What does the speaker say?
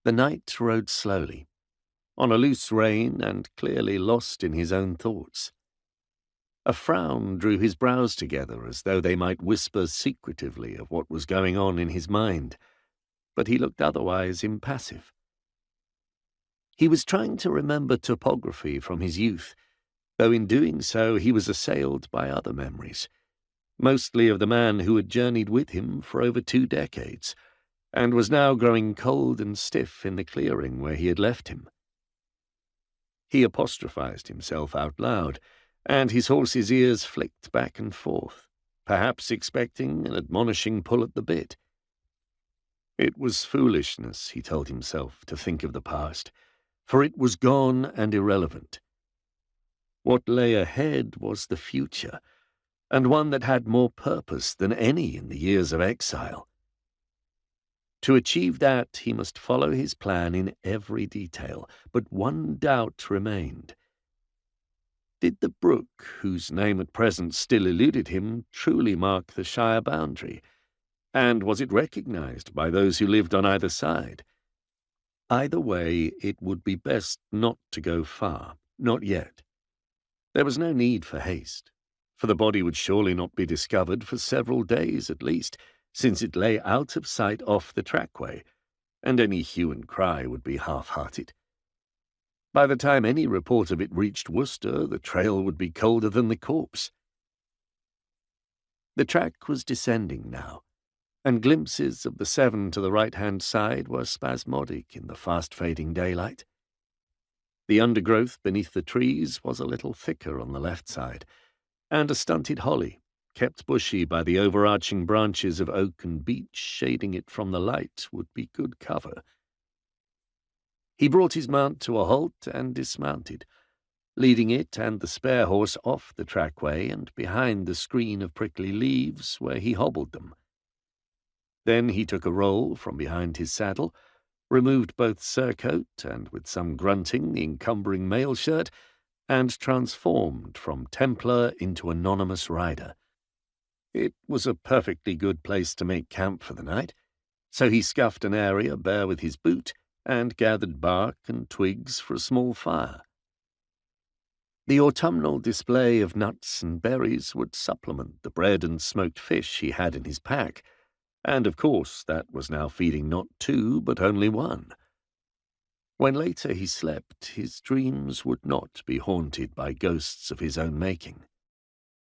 The knight rode slowly, on a loose rein and clearly lost in his own thoughts. A frown drew his brows together as though they might whisper secretively of what was going on in his mind, but he looked otherwise impassive. He was trying to remember topography from his youth, though in doing so he was assailed by other memories, mostly of the man who had journeyed with him for over 2 decades, and was now growing cold and stiff in the clearing where he had left him. He apostrophized himself out loud, and his horse's ears flicked back and forth, perhaps expecting an admonishing pull at the bit. It was foolishness, he told himself, to think of the past, for it was gone and irrelevant. What lay ahead was the future, and one that had more purpose than any in the years of exile. To achieve that, he must follow his plan in every detail, but one doubt remained. Did the brook, whose name at present still eluded him, truly mark the Shire boundary? And was it recognized by those who lived on either side? Either way, it would be best not to go far, not yet. There was no need for haste, for the body would surely not be discovered for several days at least, since it lay out of sight off the trackway, and any hue and cry would be half-hearted. By the time any report of it reached Worcester, the trail would be colder than the corpse. The track was descending now, and glimpses of the Severn to the right-hand side were spasmodic in the fast-fading daylight. The undergrowth beneath the trees was a little thicker on the left side, and a stunted holly, kept bushy by the overarching branches of oak and beech shading it from the light, would be good cover. He brought his mount to a halt and dismounted, leading it and the spare horse off the trackway and behind the screen of prickly leaves where he hobbled them. Then he took a roll from behind his saddle, removed both surcoat and, with some grunting, the encumbering mail shirt, and transformed from Templar into anonymous rider. It was a perfectly good place to make camp for the night, so he scuffed an area bare with his boot and gathered bark and twigs for a small fire. The autumnal display of nuts and berries would supplement the bread and smoked fish he had in his pack, and of course that was now feeding not 2 but only 1. When later he slept, his dreams would not be haunted by ghosts of his own making.